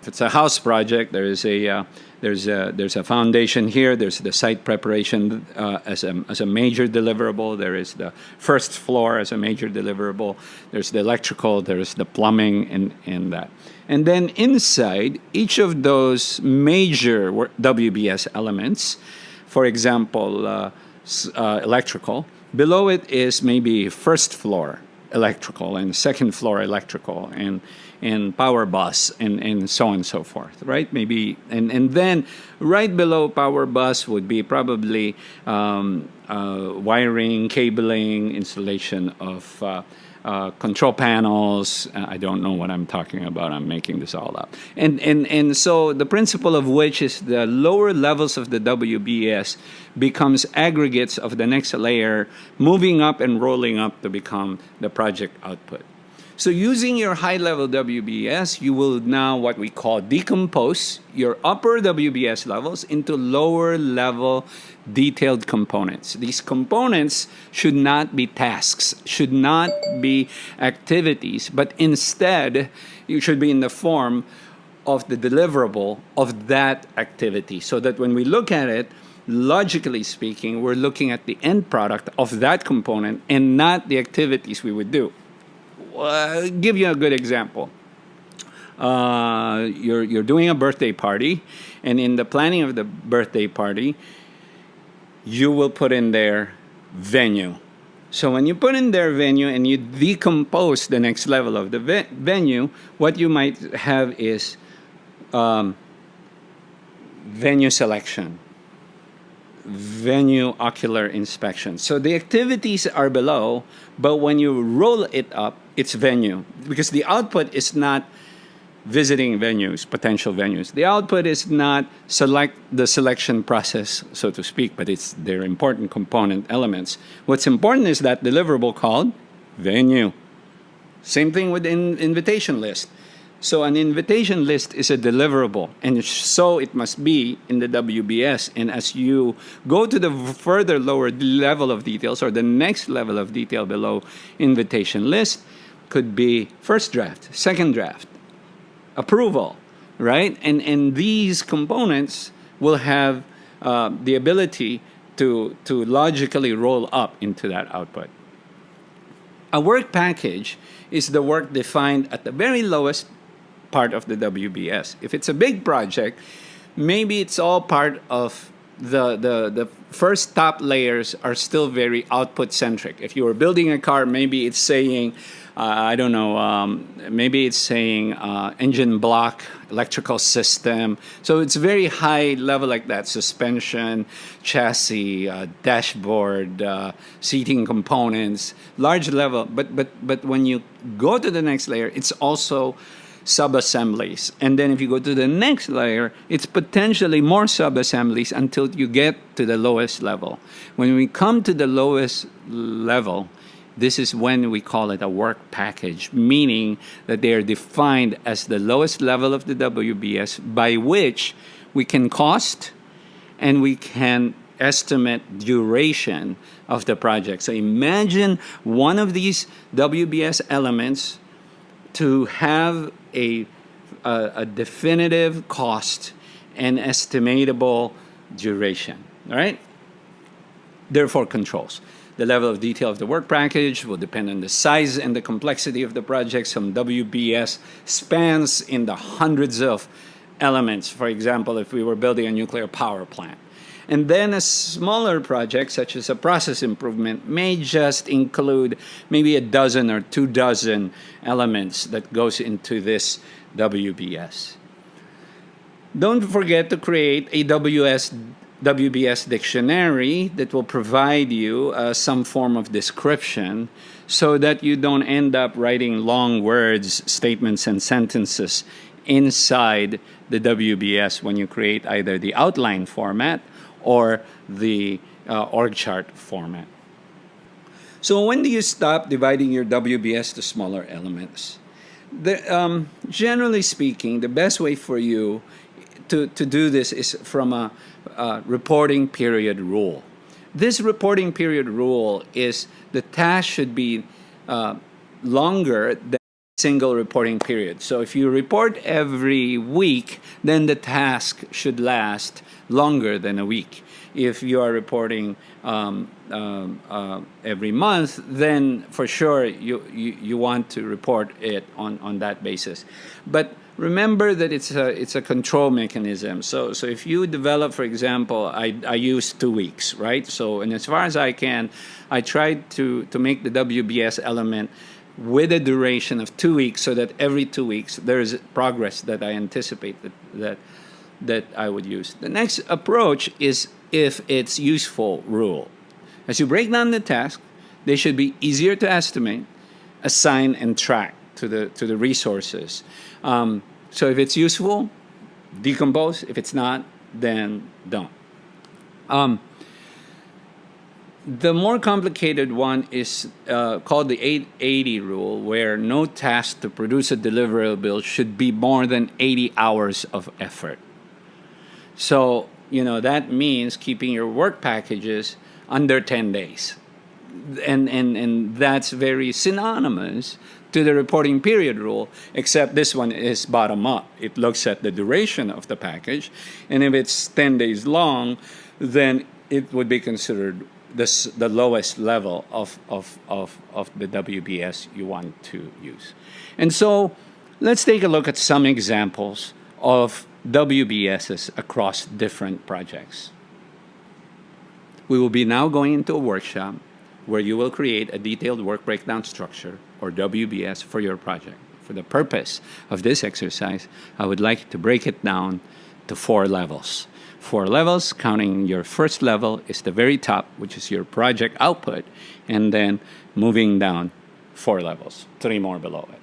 if it's a house project, there's a foundation here. There's the site preparation as a major deliverable. There is the first floor as a major deliverable. There's the electrical. There's the plumbing and that. And then inside each of those major WBS elements, for example, electrical, below it is maybe first floor electrical and second floor electrical and power bus and so on and so forth, right? Maybe and then right below power bus would be probably wiring, cabling, installation of control panels. I don't know what I'm talking about. I'm making this all up. And so the principle of which is the lower levels of the WBS becomes aggregates of the next layer, moving up and rolling up to become the project output. So using your high-level WBS, you will now what we call decompose your upper WBS levels into lower-level detailed components. These components should not be tasks, should not be activities, but instead, you should be in the form of the deliverable of that activity, so that when we look at it, logically speaking, we're looking at the end product of that component and not the activities we would do. Give you a good example. You're doing a birthday party, and in the planning of the birthday party, you will put in there venue. So when you put in there venue and you decompose the next level of the venue, what you might have is venue selection, venue ocular inspection. So the activities are below, but when you roll it up, it's venue, because the output is not visiting venues, potential venues. The output is not the selection process, so to speak, but it's their important component elements. What's important is that deliverable called venue. Same thing with an invitation list. So an invitation list is a deliverable, and so it must be in the WBS. And as you go to the further lower level of details, or the next level of detail below invitation list, could be first draft, second draft, approval, right? And these components will have the ability to logically roll up into that output. A work package is the work defined at the very lowest part of the WBS. If it's a big project, maybe it's all part of the first top layers are still very output centric. If you were building a car, maybe it's saying, I don't know, maybe it's saying engine block, electrical system. So it's very high level like that: suspension, chassis, dashboard, seating components, large level. But when you go to the next layer, it's also sub-assemblies. And then if you go to the next layer, it's potentially more sub-assemblies until you get to the lowest level. When we come to the lowest level, this is when we call it a work package, meaning that they are defined as the lowest level of the WBS by which we can cost and we can estimate duration of the project. So imagine one of these WBS elements to have a definitive cost and estimatable duration, all right? Therefore, controls. The level of detail of the work package will depend on the size and the complexity of the project. Some WBS spans in the hundreds of elements. For example, if we were building a nuclear power plant. And then a smaller project, such as a process improvement, may just include maybe a dozen or 2 dozen elements that goes into this WBS. Don't forget to create a WBS dictionary that will provide you some form of description so that you don't end up writing long words, statements, and sentences inside the WBS when you create either the outline format or the org chart format. So when do you stop dividing your WBS to smaller elements? Generally speaking, the best way for you to do this is from a reporting period rule. This reporting period rule is the task should be longer than single reporting period. So if you report every week, then the task should last longer than a week. If you are reporting every month, then for sure you want to report it on that basis. But remember that it's a control mechanism. So if you develop, for example, I use 2 weeks, right? So, and as far as I can, I tried to make the WBS element with a duration of 2 weeks, so that every 2 weeks there's progress that I anticipate that I would use. The next approach is if it's useful rule. As you break down the task, they should be easier to estimate, assign, and track to the resources. So if it's useful, decompose. If it's not, then don't. The more complicated one is called the 880 rule, where no task to produce a deliverable should be more than 80 hours of effort. So, that means keeping your work packages under 10 days. And that's very synonymous to the reporting period rule, except this one is bottom up. It looks at the duration of the package, and if it's 10 days long, then it would be considered the lowest level of the WBS you want to use. And so let's take a look at some examples of WBSs across different projects. We will be now going into a workshop where you will create a detailed work breakdown structure, or WBS, for your project. For the purpose of this exercise, I would like to break it down to 4 levels. 4 levels, counting your first level is the very top, which is your project output, and then moving down 4 levels, 3 more below it.